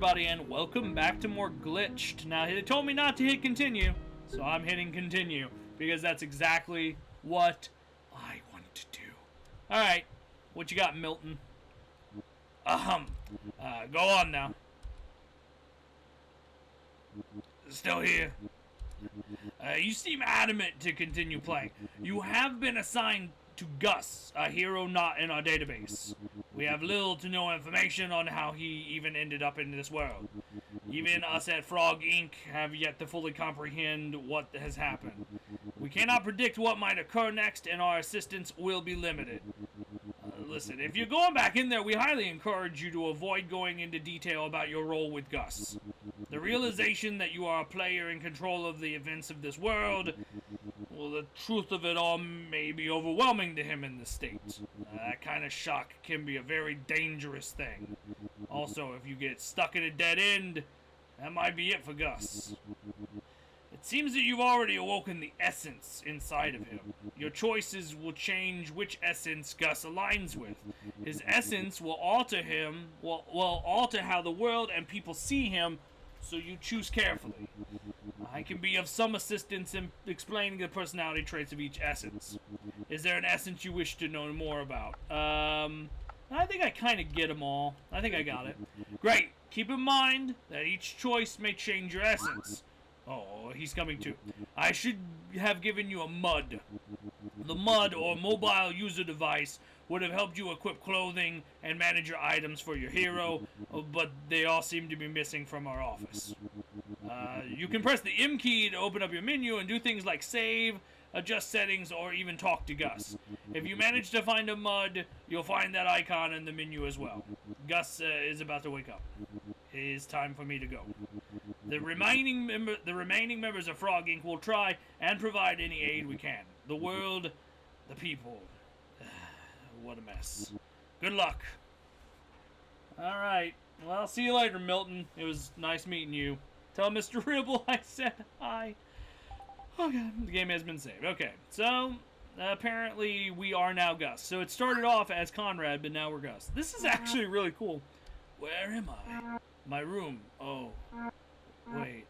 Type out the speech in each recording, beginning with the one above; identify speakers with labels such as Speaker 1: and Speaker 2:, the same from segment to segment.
Speaker 1: everybody, and welcome back to more Glitched. Now, they told me not to hit continue, so I'm hitting continue, because that's exactly what I want to do. Alright, what you got, Milton? Go on now. Still here. You seem adamant to continue playing. You have been assigned to Gus, a hero not in our database. We have little to no information on how he even ended up in this world. Even us at Frog Inc. have yet to fully comprehend what has happened. We cannot predict what might occur next, and our assistance will be limited. Listen, if you're going back in there, we highly encourage you to avoid going into detail about your role with Gus. The realization that you are a player in control of the events of this world, well, the truth of it all may be overwhelming to him in this state. That kind of shock can be a very dangerous thing. Also, if you get stuck in a dead end, that might be it for Gus. It seems that you've already awoken the essence inside of him. Your choices will change which essence Gus aligns with. His essence will alter him, will alter how the world and people see him, so you choose carefully. I can be of some assistance in explaining the personality traits of each essence. Is there an essence you wish to know more about? I think I kind of get them all. I think I got it. Great. Keep in mind that each choice may change your essence. Oh, he's coming too. I should have given you a MUD. The MUD, or mobile user device, would have helped you equip clothing and manage your items for your hero, but they all seem to be missing from our office. You can press the M key to open up your menu and do things like save, adjust settings, or even talk to Gus. If you manage to find a MUD, you'll find that icon in the menu as well. Gus is about to wake up. It is time for me to go. The remaining members of Frog Inc. will try and provide any aid we can. The world, the people. What a mess. Good luck. Alright. Well, see you later, Milton. It was nice meeting you. Tell Mr. Ribble I said hi. Okay, the game has been saved. Okay, so apparently we are now Gus. So it started off as Conrad, but now we're Gus. This is actually really cool. Where am I? My room. Oh. Wait.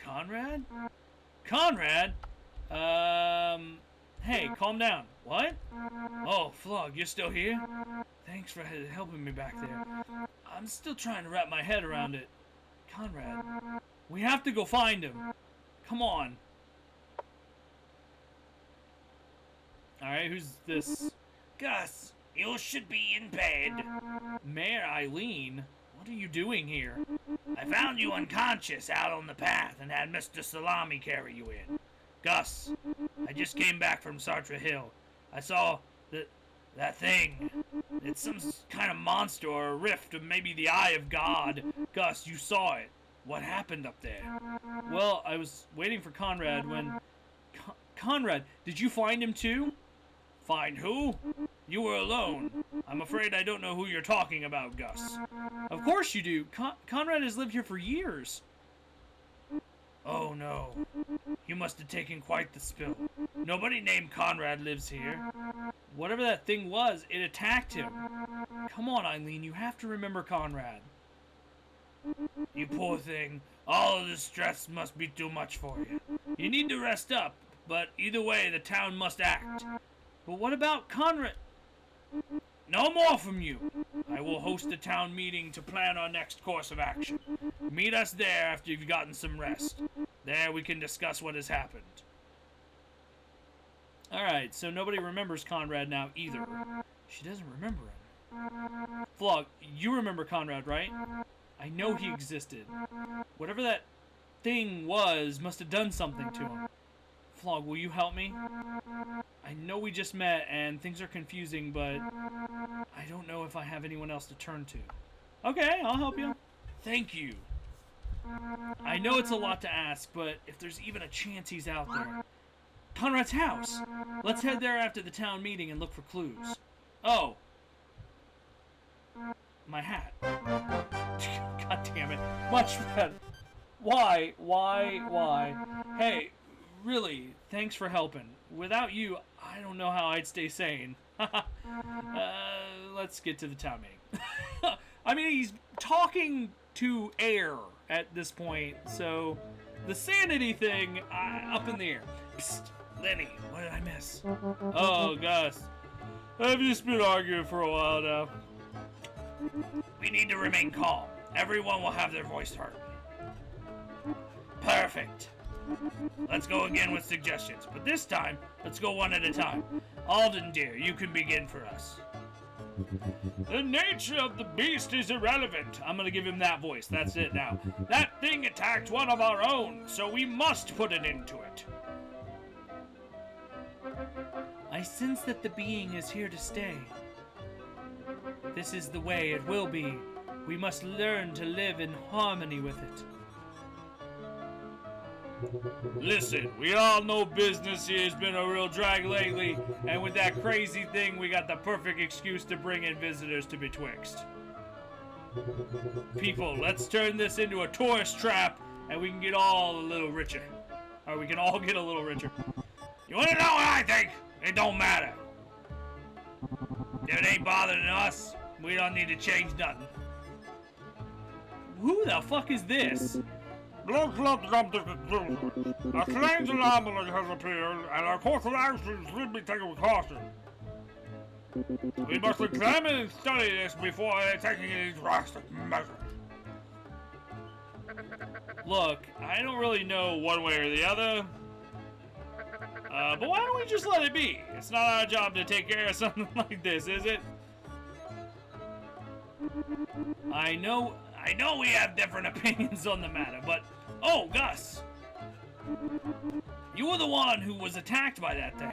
Speaker 1: Conrad? Conrad? Hey, calm down. What? Oh, Flog, you're still here? Thanks for helping me back there. I'm still trying to wrap my head around it. Conrad, we have to go find him. Come on. Alright, who's this?
Speaker 2: Gus, you should be in bed.
Speaker 1: Mayor Eileen, what are you doing here?
Speaker 2: I found you unconscious out on the path and had Mr. Salami carry you in. Gus, I just came back from Sartre Hill. I saw that thing. It's some kind of monster or a rift, or maybe the eye of God. Gus, you saw it. What happened up there?
Speaker 1: Well, I was waiting for Conrad when... Conrad, did you find him too?
Speaker 2: Find who? You were alone. I'm afraid I don't know who you're talking about, Gus.
Speaker 1: Of course you do. Conrad has lived here for years.
Speaker 2: Oh no. You must have taken quite the spill. Nobody named Conrad lives here.
Speaker 1: Whatever that thing was, it attacked him. Come on, Eileen, you have to remember Conrad.
Speaker 2: You poor thing. All of this stress must be too much for you. You need to rest up, but either way, the town must act.
Speaker 1: But what about Conrad?
Speaker 2: No more from you. I will host a town meeting to plan our next course of action. Meet us there after you've gotten some rest. There we can discuss what has happened.
Speaker 1: Alright, so nobody remembers Conrad now either. She doesn't remember him. Flog, you remember Conrad, right? I know he existed. Whatever that thing was must have done something to him. Flog, will you help me? I know we just met and things are confusing, but I don't know if I have anyone else to turn to. Okay, I'll help you.
Speaker 2: Thank you.
Speaker 1: I know it's a lot to ask, but if there's even a chance he's out there. Conrad's house! Let's head there after the town meeting and look for clues. Oh. My hat. God damn it. Much better. Why? Hey, really, thanks for helping. Without you, I don't know how I'd stay sane. Let's get to the town meeting. I mean, he's talking to air at this point, so the sanity thing, up in the air. Psst,
Speaker 2: Lenny, what did I miss?
Speaker 1: Oh, Gus. I've just been arguing for a while now.
Speaker 2: We need to remain calm. Everyone will have their voice heard. Perfect. Let's go again with suggestions, but this time, let's go one at a time. Alden, dear, you can begin for us.
Speaker 1: The nature of the beast is irrelevant. I'm gonna give him that voice. That's it now. That thing attacked one of our own, so we must put an end to it. I sense that the being is here to stay. This is the way it will be. We must learn to live in harmony with it. Listen, we all know business here has been a real drag lately, and with that crazy thing, we got the perfect excuse to bring in visitors to Betwixt. People, let's turn this into a tourist trap, and we can get all a little richer. Or we can all get a little richer.
Speaker 2: You wanna know what I think? It don't matter. If it ain't bothering us, we don't need to change nothing.
Speaker 1: Who the fuck is this?
Speaker 3: A strange anomaly has appeared, and our course of action should be taken with caution. We must examine and study this before taking any drastic measures.
Speaker 1: Look, I don't really know one way or the other. But why don't we just let it be? It's not our job to take care of something like this, is it? I know we have different opinions on the matter, but... Oh, Gus! You were the one who was attacked by that thing.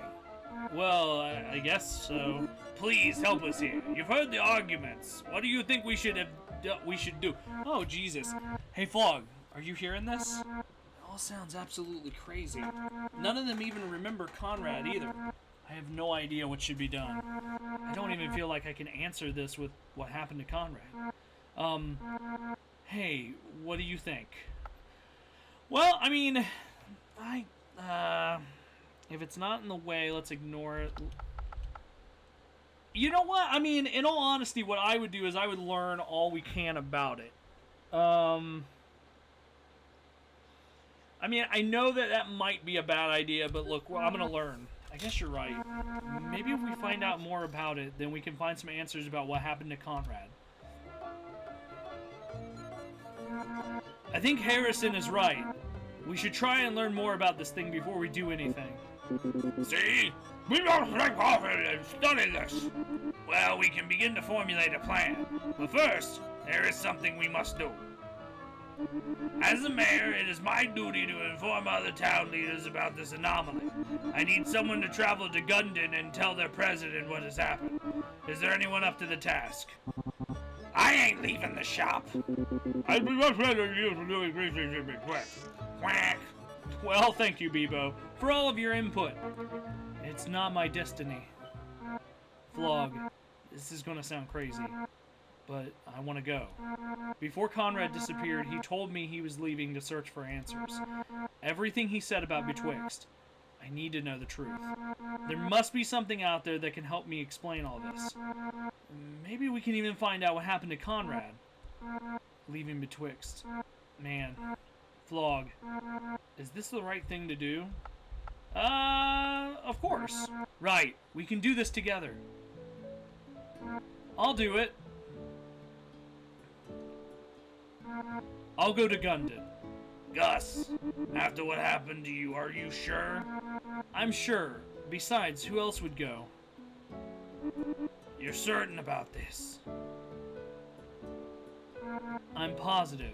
Speaker 1: Well, I guess so.
Speaker 2: Please help us here. You've heard the arguments.
Speaker 1: What do you think we should do? Oh, Jesus. Hey, Flog, are you hearing this? It all sounds absolutely crazy. None of them even remember Conrad either. I have no idea what should be done. I don't even feel like I can answer this with what happened to Conrad. Hey, what do you think? Well, I mean, if it's not in the way, let's ignore it. You know what? I mean, in all honesty, what I would do is I would learn all we can about it. I mean, I know that might be a bad idea, but look, well, I'm going to learn. I guess you're right. Maybe if we find out more about it, then we can find some answers about what happened to Conrad. I think Harrison is right. We should try and learn more about this thing before we do anything.
Speaker 2: See? We don't take off and study this. Well, we can begin to formulate a plan. But first, there is something we must do. As the mayor, it is my duty to inform other town leaders about this anomaly. I need someone to travel to Gundon and tell their president what has happened. Is there anyone up to the task? I ain't leaving the shop.
Speaker 3: I'd be much better to use for doing research in Betwixt.
Speaker 2: Quack.
Speaker 1: Well, thank you, Bebo, for all of your input. It's not my destiny. Flog, this is gonna sound crazy, but I want to go. Before Conrad disappeared, he told me he was leaving to search for answers. Everything he said about Betwixt, I need to know the truth. There must be something out there that can help me explain all this. Maybe we can even find out what happened to Conrad. Leaving Betwixt. Man. Flog. Is this the right thing to do? Of course. Right. We can do this together. I'll do it. I'll go to Gundon.
Speaker 2: Gus, after what happened to you, are you sure?
Speaker 1: I'm sure. Besides, who else would go?
Speaker 2: You're certain about this?
Speaker 1: I'm positive.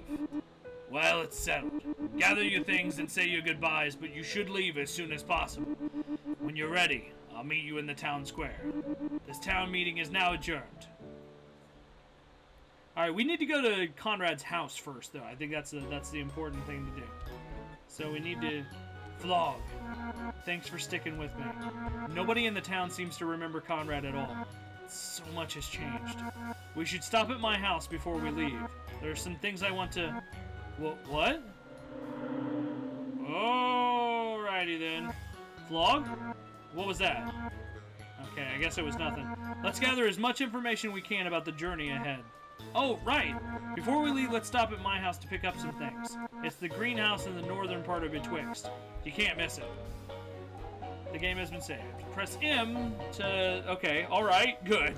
Speaker 2: Well, it's settled. Gather your things and say your goodbyes, but you should leave as soon as possible. When you're ready, I'll meet you in the town square. This town meeting is now adjourned.
Speaker 1: Alright, we need to go to Conrad's house first, though. I think that's the important thing to do. So we need to... Flog. Thanks for sticking with me. Nobody in the town seems to remember Conrad at all. So much has changed. We should stop at my house before we leave. There are some things I want to... What? Alrighty then. Flog? What was that? Okay, I guess it was nothing. Let's gather as much information we can about the journey ahead. Oh, right. Before we leave, let's stop at my house to pick up some things. It's the greenhouse in the northern part of Betwixt. You can't miss it. The game has been saved. Press M to... Okay, alright, good.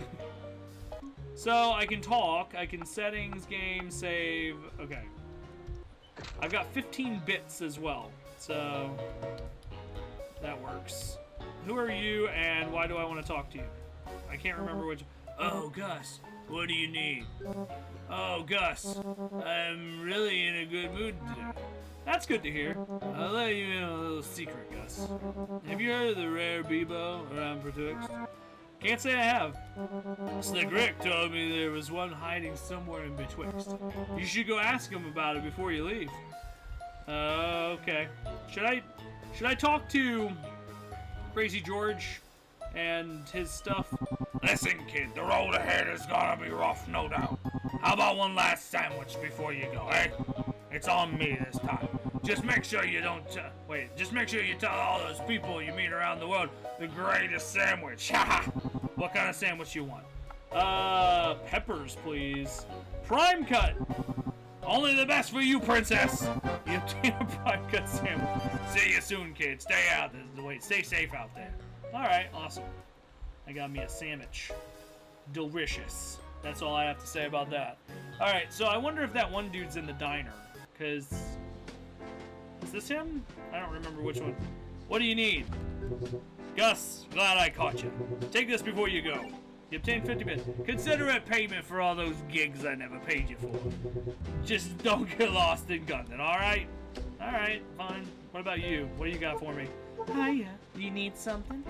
Speaker 1: So, I can talk. I can settings, game, save. Okay. I've got 15 bits as well. So, that works. Who are you, and why do I want to talk to you? I can't remember which... Oh, Gus, what do you need? Oh, Gus, I'm really in a good mood today. That's good to hear. I'll let you in on a little secret, Gus. Have you heard of the rare Bebo around Betwixt? Can't say I have. Slick Rick told me there was one hiding somewhere in Betwixt. You should go ask him about it before you leave. Okay. Should I talk to Crazy George and his stuff?
Speaker 2: Listen, kid, the road ahead is gonna be rough, no doubt. How about one last sandwich before you go, eh? It's on me this time. Just make sure you don't just make sure you tell all those people you meet around the world the greatest sandwich. What kind of sandwich you want?
Speaker 1: Peppers, please. Prime cut.
Speaker 2: Only the best for you, princess.
Speaker 1: You obtain a prime cut sandwich.
Speaker 2: See you soon, kid. Stay out. Stay safe out there.
Speaker 1: Alright, awesome. I got me a sandwich. Delicious. That's all I have to say about that. Alright, so I wonder if that one dude's in the diner. Because... Is this him? I don't remember which one. What do you need? Gus, glad I caught you. Take this before you go. You obtained 50 bits. Consider it payment for all those gigs I never paid you for. Just don't get lost in Gunton, alright? Alright, fine. What about you? What do you got for me? Hiya. You need something?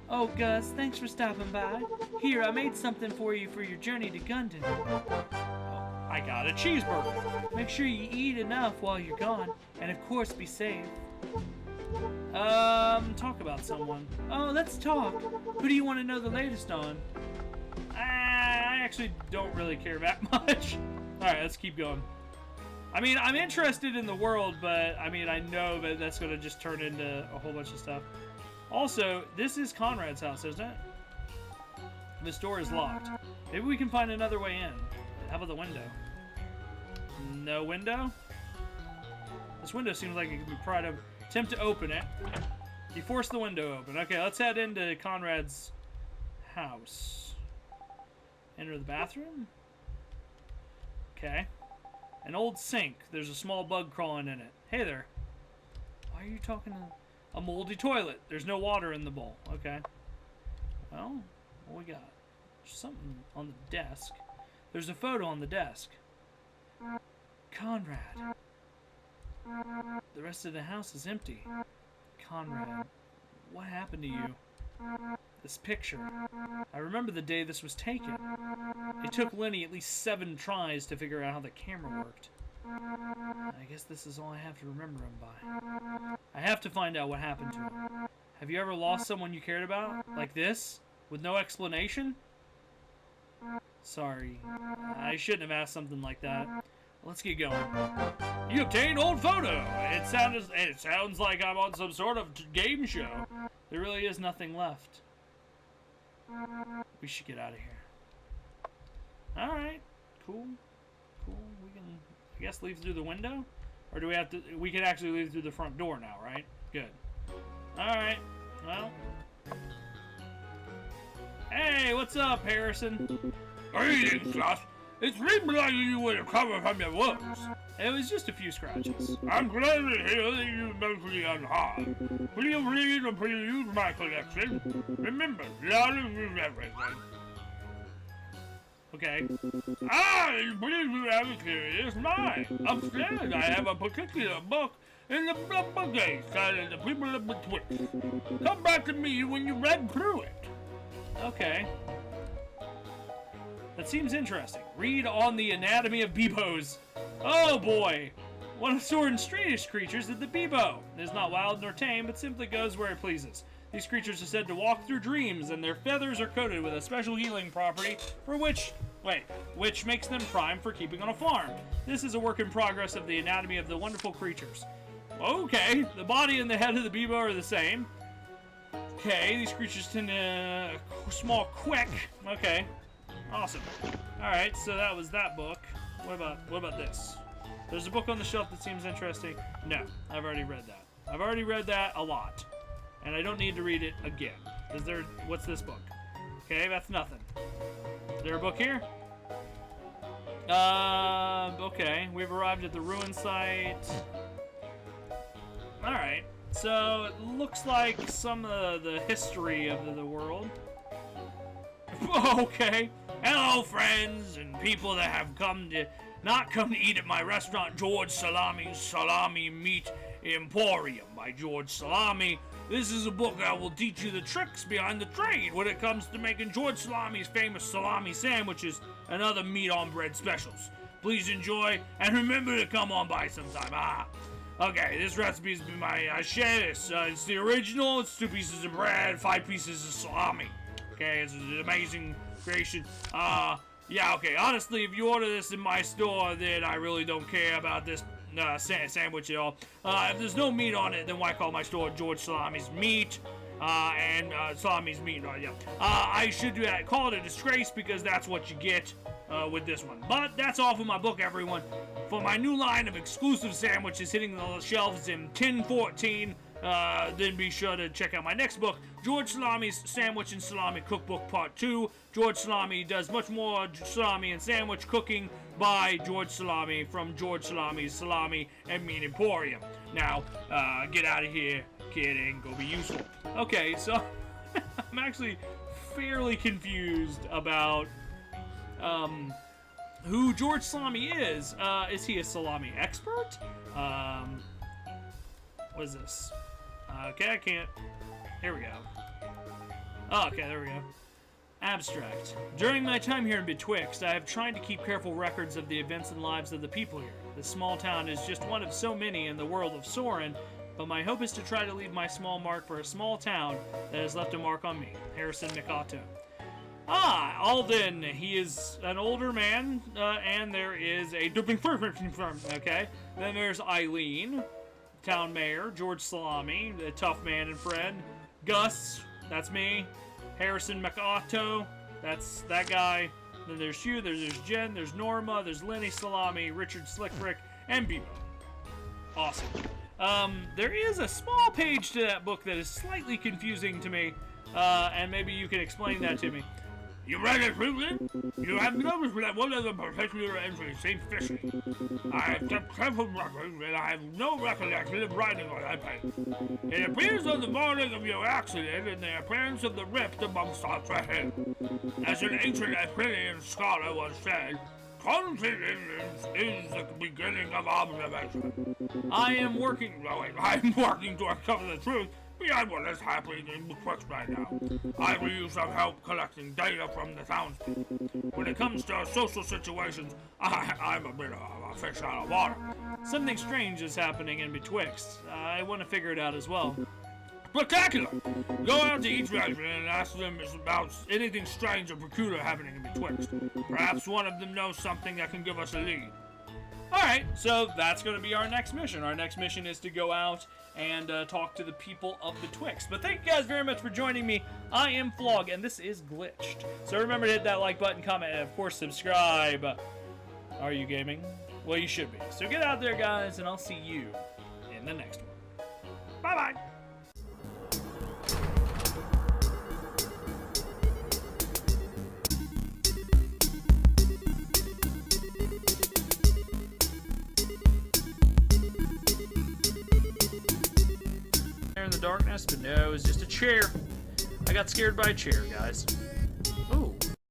Speaker 1: Oh, Gus, thanks for stopping by. Here, I made something for you for your journey to Gunton. I got a cheeseburger. Make sure you eat enough while you're gone, and of course be safe. Talk about someone. Oh, let's talk. Who do you want to know the latest on? I actually don't really care that much. Alright, let's keep going. I mean, I'm interested in the world, but I mean, I know that that's going to just turn into a whole bunch of stuff. Also, this is Conrad's house, isn't it? This door is locked. Maybe we can find another way in. How about the window? No window? This window seems like it could be pried up. Attempt to open it. He forced the window open. Okay, let's head into Conrad's house. Enter the bathroom? Okay. An old sink. There's a small bug crawling in it. Hey there. Why are you talking to... A moldy toilet. There's no water in the bowl. Okay. Well, what we got? There's something on the desk. There's a photo on the desk. Conrad. The rest of the house is empty. Conrad, what happened to you? This picture. I remember the day this was taken. It took Lenny at least 7 tries to figure out how the camera worked. I guess this is all I have to remember him by. I have to find out what happened to him. Have you ever lost someone you cared about? Like this? With no explanation? Sorry. I shouldn't have asked something like that. Let's get going. You obtained old photo! It sounds like I'm on some sort of game show. There really is nothing left. We should get out of here. Alright. Cool. Cool. We can, I guess, leave through the window? Or do we have to... We can actually leave through the front door now, right? Good. Alright. Well. Hey, what's up, Harrison?
Speaker 3: Greetings, Gus. It seems like you would recover from your wounds.
Speaker 1: It was just a few scratches.
Speaker 3: I'm glad to hear that you're mostly unharmed. Will you read or will you use my collection? Remember, knowledge is everything.
Speaker 1: Okay.
Speaker 3: I believe you have a curious mind. Upstairs, I have a particular book in the Brigade side of the people of Betwixt. Come back to me when you read through it.
Speaker 1: Okay. That seems interesting. Read on the anatomy of Bebos. Oh boy! One of Soren's strangest creatures is the Bebo. It is not wild nor tame, but simply goes where it pleases. These creatures are said to walk through dreams, and their feathers are coated with a special healing property for which makes them prime for keeping on a farm. This is a work in progress of the anatomy of the wonderful creatures. Okay, the body and the head of the Bebo are the same. Okay, these creatures tend to small quick. Okay. Awesome. Alright, so that was that book. What about this? There's a book on the shelf that seems interesting. No, I've already read that. I've already read that a lot. And I don't need to read it again. What's this book? Okay, that's nothing. Is there a book here? Okay. We've arrived at the ruin site. Alright. So, it looks like some of the history of the world. Okay. Hello, friends and people that have not come to eat at my restaurant, George Salami's Salami Meat Emporium by George Salami. This is a book that will teach you the tricks behind the trade when it comes to making George Salami's famous salami sandwiches and other meat on bread specials. Please enjoy, and remember to come on by sometime. Okay, this recipe's been I share this. It's the original. It's 2 pieces of bread, 5 pieces of salami. Okay, it's an amazing creation. Yeah, okay. Honestly, if you order this in my store, then I really don't care about this sandwich at all. If there's no meat on it, then why call my store George Salami's Meat? And Salami's Meat. Yeah. I should call it a disgrace because that's what you get with this one. But that's all for my book, everyone. For my new line of exclusive sandwiches hitting the shelves in 1014, then be sure to check out my next book, George Salami's Sandwich and Salami Cookbook Part 2. George Salami does much more salami and sandwich cooking by George Salami from George Salami's Salami and Meat Emporium. Now, get out of here, kid, and go be useful. Okay, so I'm actually fairly confused about who George Salami is. Is he a salami expert? What is this? Okay, I can't. Here we go. Oh, okay, there we go. Abstract. During my time here in Betwixt, I have tried to keep careful records of the events and lives of the people here. This small town is just one of so many in the world of Soren, but my hope is to try to leave my small mark for a small town that has left a mark on me. Harrison Mikato. Alden. He is an older man, and there is a doping firm. Okay. Then there's Eileen, town mayor. George Salami, the tough man and friend. Gus, that's me. Harrison Mikato, that's that guy. Then there's you, there's Jen, there's Norma, there's Lenny Salami, Richard Slickfrick, and Bebo. Awesome. There is a small page to that book that is slightly confusing to me, and maybe you can explain that to me.
Speaker 3: You read it, Ruben? You have noticed that one of the particular entries seems fishy. I have kept careful records, and I have no recollection of writing on that page. It appears on the morning of your accident in the appearance of the rift amongst our treasure. As an ancient Athenian scholar once said, confidence is the beginning of observation. I'm working to uncover the truth beyond what is happening in Betwixt right now. I will use some help collecting data from the townspeople. When it comes to social situations, I'm a bit of a fish out of water.
Speaker 1: Something strange is happening in Betwixt. I want to figure it out as well.
Speaker 3: Spectacular! Go out to each resident and ask them about anything strange or peculiar happening in Betwixt. Perhaps one of them knows something that can give us a lead.
Speaker 1: Alright, so that's going to be our next mission. Our next mission is to go out and talk to the people of Betwixt. But thank you guys very much for joining me. I am Flog, and this is Glitched. So remember to hit that like button, comment, and of course subscribe. Are you gaming? Well, you should be. So get out there, guys, and I'll see you in the next one. Bye-bye! In the darkness, but no, it was just a chair. I got scared by a chair, guys.